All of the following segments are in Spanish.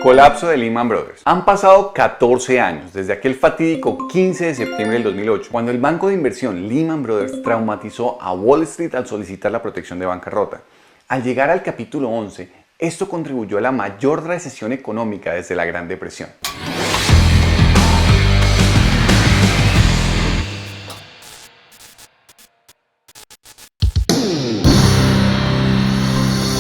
Colapso de Lehman Brothers. Han pasado 14 años desde aquel fatídico 15 de septiembre del 2008, cuando el banco de inversión Lehman Brothers traumatizó a Wall Street al solicitar la protección de bancarrota. Al llegar al capítulo 11, esto contribuyó a la mayor recesión económica desde la Gran Depresión.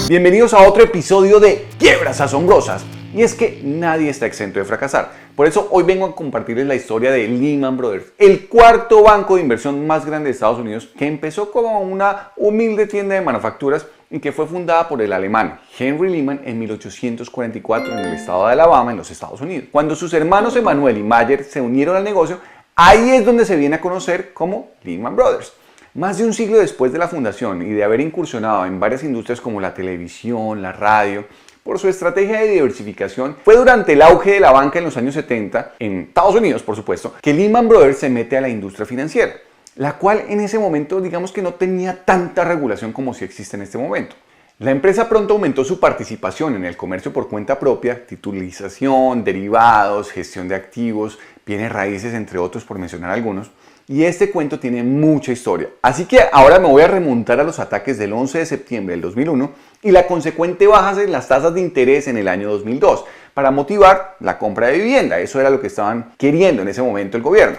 Bienvenidos a otro episodio de Quiebras Asombrosas. Y es que nadie está exento de fracasar. Por eso hoy vengo a compartirles la historia de Lehman Brothers, el cuarto banco de inversión más grande de Estados Unidos, que empezó como una humilde tienda de manufacturas y que fue fundada por el alemán Henry Lehman en 1844 en el estado de Alabama, en los Estados Unidos. Cuando sus hermanos Emanuel y Mayer se unieron al negocio, ahí es donde se viene a conocer como Lehman Brothers. Más de un siglo después de la fundación y de haber incursionado en varias industrias como la televisión, la radio, por su estrategia de diversificación, fue durante el auge de la banca en los años 70, en Estados Unidos por supuesto, que Lehman Brothers se mete a la industria financiera, la cual en ese momento digamos que no tenía tanta regulación como si existe en este momento. La empresa pronto aumentó su participación en el comercio por cuenta propia, titulización, derivados, gestión de activos, bienes raíces, entre otros por mencionar algunos. Y este cuento tiene mucha historia. Así que ahora me voy a remontar a los ataques del 11 de septiembre del 2001 y la consecuente baja en las tasas de interés en el año 2002 para motivar la compra de vivienda. Eso era lo que estaban queriendo en ese momento el gobierno.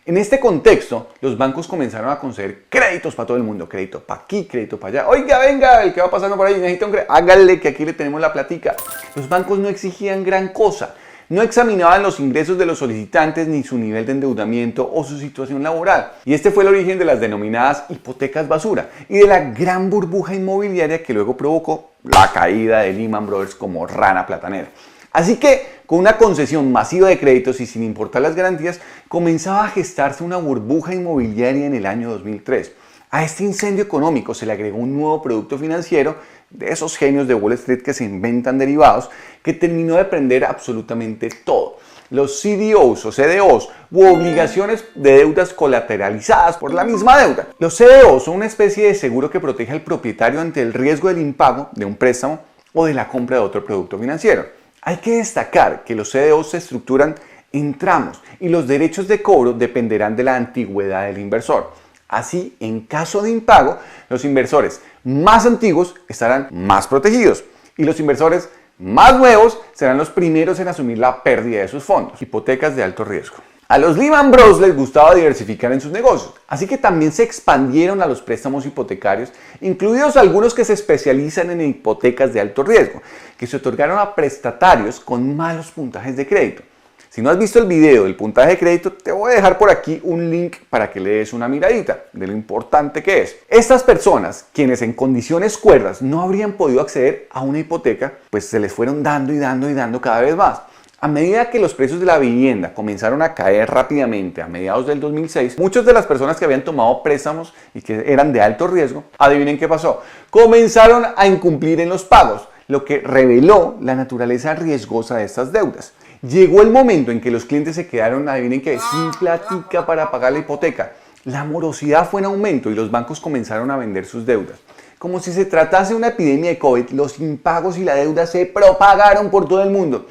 En este contexto, los bancos comenzaron a conceder créditos para todo el mundo. Crédito para aquí, crédito para allá. Oiga, venga, el que va pasando por ahí necesita un crédito. Hágale que aquí le tenemos la platica. Los bancos no exigían gran cosa. No examinaban los ingresos de los solicitantes ni su nivel de endeudamiento o su situación laboral. Y este fue el origen de las denominadas hipotecas basura y de la gran burbuja inmobiliaria que luego provocó la caída de Lehman Brothers como rana platanera. Así que, con una concesión masiva de créditos y sin importar las garantías, comenzaba a gestarse una burbuja inmobiliaria en el año 2003. A este incendio económico se le agregó un nuevo producto financiero de esos genios de Wall Street que se inventan derivados, que terminó de prender absolutamente todo. Los CDOs o CDOs u obligaciones de deudas colateralizadas por la misma deuda. Los CDOs son una especie de seguro que protege al propietario ante el riesgo del impago de un préstamo o de la compra de otro producto financiero. Hay que destacar que los CDOs se estructuran en tramos y los derechos de cobro dependerán de la antigüedad del inversor. Así, en caso de impago, los inversores más antiguos estarán más protegidos y los inversores más nuevos serán los primeros en asumir la pérdida de sus fondos. Hipotecas de alto riesgo. A los Lehman Bros les gustaba diversificar en sus negocios, así que también se expandieron a los préstamos hipotecarios, incluidos algunos que se especializan en hipotecas de alto riesgo, que se otorgaron a prestatarios con malos puntajes de crédito. Si no has visto el video del puntaje de crédito, te voy a dejar por aquí un link para que le des una miradita de lo importante que es. Estas personas, quienes en condiciones cuerdas no habrían podido acceder a una hipoteca, pues se les fueron dando y dando cada vez más. A medida que los precios de la vivienda comenzaron a caer rápidamente a mediados del 2006, muchas de las personas que habían tomado préstamos y que eran de alto riesgo, adivinen qué pasó, comenzaron a incumplir en los pagos, lo que reveló la naturaleza riesgosa de estas deudas. Llegó el momento en que los clientes se quedaron, adivinen qué, sin platica para pagar la hipoteca. La morosidad fue en aumento y los bancos comenzaron a vender sus deudas. Como si se tratase de una epidemia de COVID, los impagos y la deuda se propagaron por todo el mundo.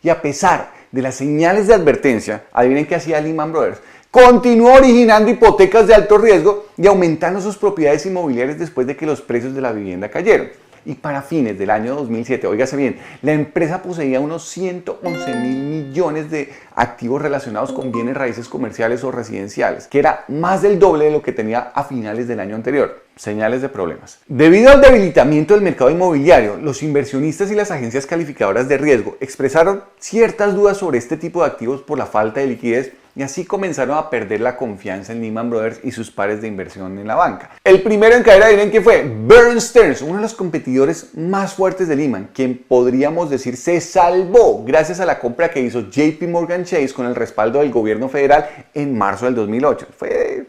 Y a pesar de las señales de advertencia, adivinen qué hacía Lehman Brothers. Continuó originando hipotecas de alto riesgo y aumentando sus propiedades inmobiliarias después de que los precios de la vivienda cayeron. Y para fines del año 2007, óigase bien, la empresa poseía unos 111 mil millones de activos relacionados con bienes raíces comerciales o residenciales, que era más del doble de lo que tenía a finales del año anterior. Señales de problemas. Debido al debilitamiento del mercado inmobiliario, los inversionistas y las agencias calificadoras de riesgo expresaron ciertas dudas sobre este tipo de activos por la falta de liquidez y así comenzaron a perder la confianza en Lehman Brothers y sus pares de inversión en la banca. El primero en caer, adivinen quién fue, Bear Stearns, uno de los competidores más fuertes de Lehman, quien podríamos decir se salvó gracias a la compra que hizo JP Morgan Chase con el respaldo del gobierno federal en marzo del 2008. Fue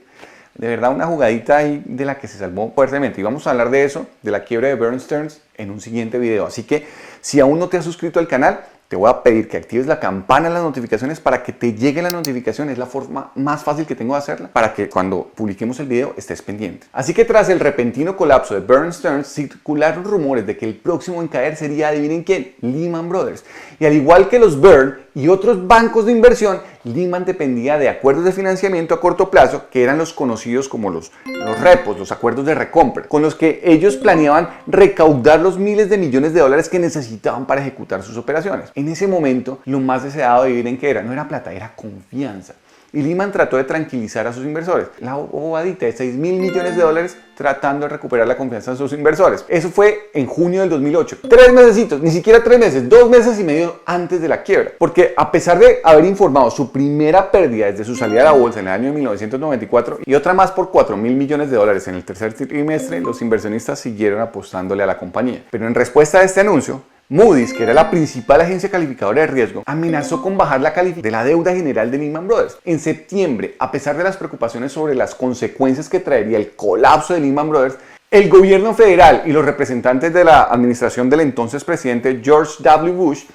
de verdad una jugadita ahí de la que se salvó fuertemente. Y vamos a hablar de eso, de la quiebra de Bear Stearns, en un siguiente video. Así que si aún no te has suscrito al canal, te voy a pedir que actives la campana de las notificaciones para que te lleguen las notificaciones. Es la forma más fácil que tengo de hacerla para que cuando publiquemos el video estés pendiente. Así que tras el repentino colapso de Bear Stearns, circularon rumores de que el próximo en caer sería, adivinen quién, Lehman Brothers. Y al igual que los Bear y otros bancos de inversión, Lehman dependía de acuerdos de financiamiento a corto plazo, que eran los conocidos como los repos, los acuerdos de recompra, con los que ellos planeaban recaudar los miles de millones de dólares que necesitaban para ejecutar sus operaciones. En ese momento, lo más deseado de vivir en que era, no era plata, era confianza. Y Lehman trató de tranquilizar a sus inversores. La bobadita de 6 mil millones de dólares tratando de recuperar la confianza de sus inversores. Eso fue en junio del 2008. 3 mesecitos, ni siquiera 3 meses, 2 meses y medio antes de la quiebra. Porque a pesar de haber informado su primera pérdida desde su salida a la bolsa en el año 1994 y otra más por 4 mil millones de dólares en el tercer trimestre, los inversionistas siguieron apostándole a la compañía. Pero en respuesta a este anuncio, Moody's, que era la principal agencia calificadora de riesgo, amenazó con bajar la calificación de la deuda general de Lehman Brothers. En septiembre, a pesar de las preocupaciones sobre las consecuencias que traería el colapso de Lehman Brothers, el gobierno federal y los representantes de la administración del entonces presidente George W. Bush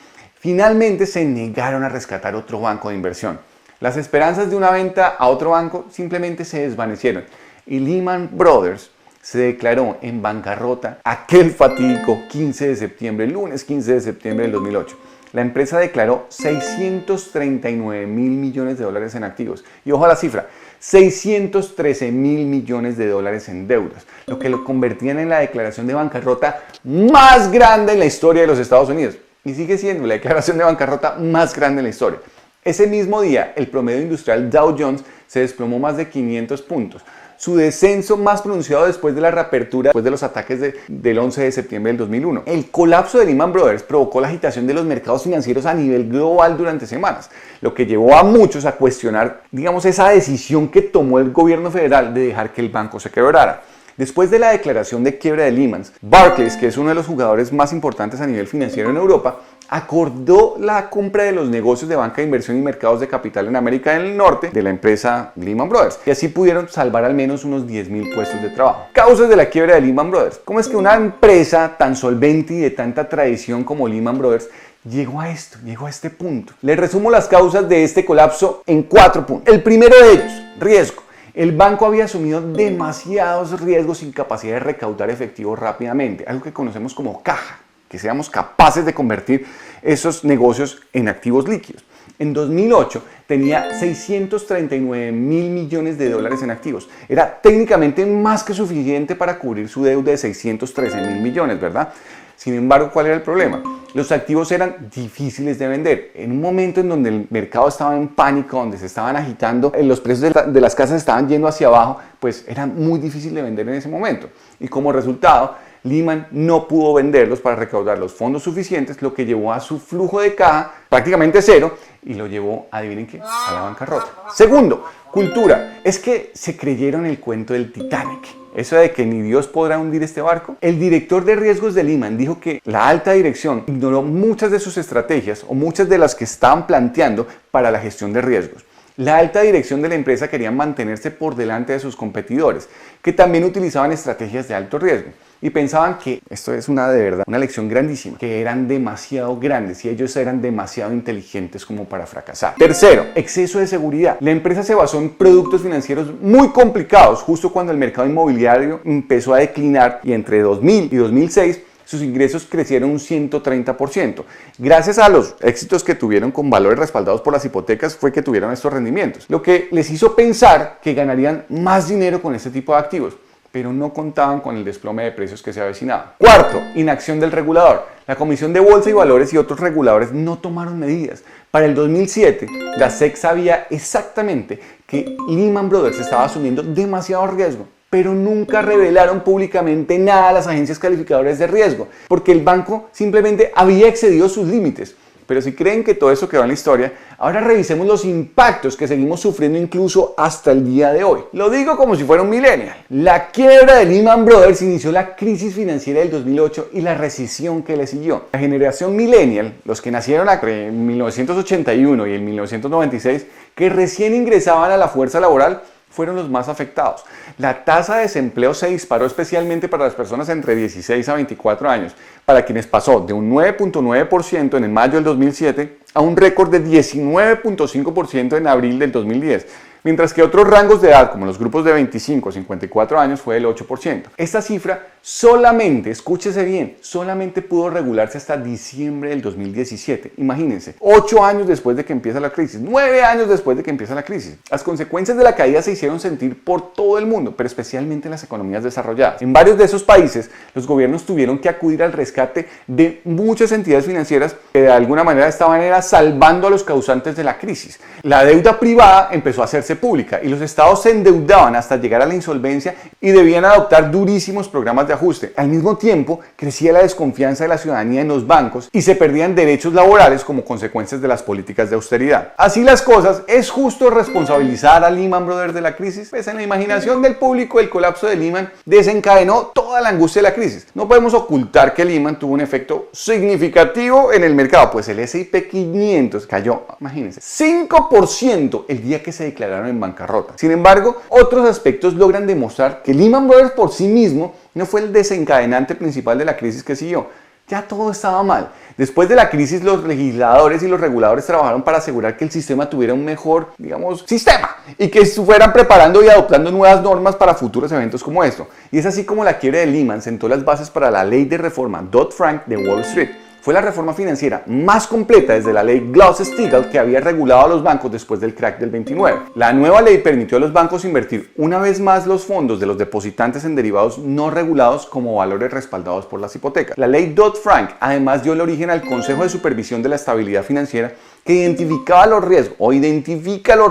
finalmente se negaron a rescatar otro banco de inversión. Las esperanzas de una venta a otro banco simplemente se desvanecieron y Lehman Brothers se declaró en bancarrota aquel fatídico 15 de septiembre, el lunes 15 de septiembre del 2008. La empresa declaró 639 mil millones de dólares en activos. Y ojo a la cifra, 613 mil millones de dólares en deudas, lo que lo convertían en la declaración de bancarrota más grande en la historia de los Estados Unidos. Y sigue siendo la declaración de bancarrota más grande en la historia. Ese mismo día, el promedio industrial Dow Jones se desplomó más de 500 puntos. Su descenso más pronunciado después de la reapertura, después de los ataques del 11 de septiembre del 2001. El colapso de Lehman Brothers provocó la agitación de los mercados financieros a nivel global durante semanas, lo que llevó a muchos a cuestionar, digamos, esa decisión que tomó el gobierno federal de dejar que el banco se quebrara. Después de la declaración de quiebra de Lehman, Barclays, que es uno de los jugadores más importantes a nivel financiero en Europa, acordó la compra de los negocios de banca de inversión y mercados de capital en América del Norte de la empresa Lehman Brothers. Y así pudieron salvar al menos unos 10.000 puestos de trabajo. Causas de la quiebra de Lehman Brothers. ¿Cómo es que una empresa tan solvente y de tanta tradición como Lehman Brothers llegó a esto, llegó a este punto? Les resumo las causas de este colapso en 4 puntos. El primero de ellos, riesgo. El banco había asumido demasiados riesgos sin capacidad de recaudar efectivo rápidamente, algo que conocemos como caja, que seamos capaces de convertir esos negocios en activos líquidos. En 2008 tenía 639 mil millones de dólares en activos. Era técnicamente más que suficiente para cubrir su deuda de 613 mil millones, ¿verdad? Sin embargo, ¿cuál era el problema? Los activos eran difíciles de vender. En un momento en donde el mercado estaba en pánico, donde se estaban agitando, los precios de las casas estaban yendo hacia abajo, pues era muy difícil de vender en ese momento. Y como resultado, Lehman no pudo venderlos para recaudar los fondos suficientes, lo que llevó a su flujo de caja prácticamente cero y lo llevó, adivinen qué, a la bancarrota. Segundo, cultura. Es que se creyeron el cuento del Titanic. Eso de que ni Dios podrá hundir este barco. El director de riesgos de Lehman dijo que la alta dirección ignoró muchas de sus estrategias o muchas de las que estaban planteando para la gestión de riesgos. La alta dirección de la empresa quería mantenerse por delante de sus competidores, que también utilizaban estrategias de alto riesgo. Y pensaban que, esto es de verdad, una lección grandísima, que eran demasiado grandes y ellos eran demasiado inteligentes como para fracasar. Tercero, exceso de seguridad. La empresa se basó en productos financieros muy complicados justo cuando el mercado inmobiliario empezó a declinar y entre 2000 y 2006 sus ingresos crecieron un 130%. Gracias a los éxitos que tuvieron con valores respaldados por las hipotecas fue que tuvieron estos rendimientos, lo que les hizo pensar que ganarían más dinero con este tipo de activos, pero no contaban con el desplome de precios que se avecinaba. Cuarto, inacción del regulador. La Comisión de Bolsa y Valores y otros reguladores no tomaron medidas. Para el 2007, la SEC sabía exactamente que Lehman Brothers estaba asumiendo demasiado riesgo, pero nunca revelaron públicamente nada a las agencias calificadoras de riesgo, porque el banco simplemente había excedido sus límites. Pero si creen que todo eso quedó en la historia, ahora revisemos los impactos que seguimos sufriendo incluso hasta el día de hoy. Lo digo como si fuera un millennial. La quiebra de Lehman Brothers inició la crisis financiera del 2008 y la recesión que le siguió. La generación millennial, los que nacieron en 1981 y en 1996, que recién ingresaban a la fuerza laboral, fueron los más afectados. La tasa de desempleo se disparó especialmente para las personas entre 16 a 24 años, para quienes pasó de un 9.9% en mayo del 2007 a un récord de 19.5% en abril del 2010. Mientras que otros rangos de edad, como los grupos de 25 a 54 años, fue del 8%. Esta cifra solamente, escúchese bien, solamente pudo regularse hasta diciembre del 2017. Imagínense, 8 años después de que empieza la crisis, 9 años después de que empieza la crisis. Las consecuencias de la caída se hicieron sentir por todo el mundo, pero especialmente en las economías desarrolladas. En varios de esos países, los gobiernos tuvieron que acudir al rescate de muchas entidades financieras que de alguna manera estaban salvando a los causantes de la crisis. La deuda privada empezó a hacerse pública y los estados se endeudaban hasta llegar a la insolvencia y debían adoptar durísimos programas de ajuste. Al mismo tiempo, crecía la desconfianza de la ciudadanía en los bancos y se perdían derechos laborales como consecuencias de las políticas de austeridad. Así las cosas, ¿es justo responsabilizar a Lehman Brothers de la crisis? Pues en la imaginación del público, el colapso de Lehman desencadenó toda la angustia de la crisis. No podemos ocultar que Lehman tuvo un efecto significativo en el mercado, pues el S&P 500 cayó, imagínense, 5% el día que se declararon en bancarrota. Sin embargo, otros aspectos logran demostrar que Lehman Brothers por sí mismo no fue el desencadenante principal de la crisis que siguió. Ya todo estaba mal. Después de la crisis, los legisladores y los reguladores trabajaron para asegurar que el sistema tuviera un mejor, sistema y que fueran preparando y adoptando nuevas normas para futuros eventos como esto. Y es así como la quiebra de Lehman sentó las bases para la ley de reforma Dodd-Frank de Wall Street. Fue la reforma financiera más completa desde la ley Glass-Steagall que había regulado a los bancos después del crack del 29. La nueva ley permitió a los bancos invertir una vez más los fondos de los depositantes en derivados no regulados como valores respaldados por las hipotecas. La ley Dodd-Frank además dio el origen al Consejo de Supervisión de la Estabilidad Financiera que identifica los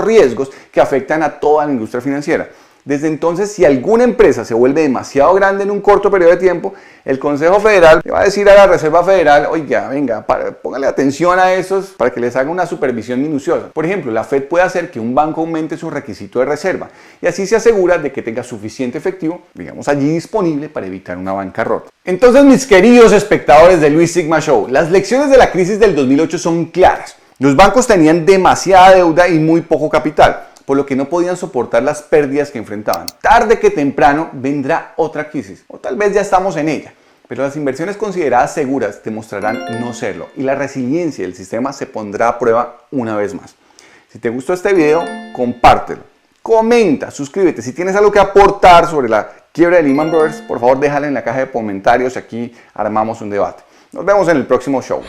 riesgos que afectan a toda la industria financiera. Desde entonces, si alguna empresa se vuelve demasiado grande en un corto periodo de tiempo, el Consejo Federal le va a decir a la Reserva Federal, oiga, venga, póngale atención a esos para que les haga una supervisión minuciosa. Por ejemplo, la Fed puede hacer que un banco aumente su requisito de reserva y así se asegura de que tenga suficiente efectivo, allí disponible para evitar una bancarrota. Entonces, mis queridos espectadores de Luis Sigma Show, las lecciones de la crisis del 2008 son claras. Los bancos tenían demasiada deuda y muy poco capital, por lo que no podían soportar las pérdidas que enfrentaban. Tarde que temprano vendrá otra crisis, o tal vez ya estamos en ella, pero las inversiones consideradas seguras demostrarán no serlo y la resiliencia del sistema se pondrá a prueba una vez más. Si te gustó este video, compártelo, comenta, suscríbete. Si tienes algo que aportar sobre la quiebra de Lehman Brothers, por favor déjalo en la caja de comentarios, aquí armamos un debate. Nos vemos en el próximo show.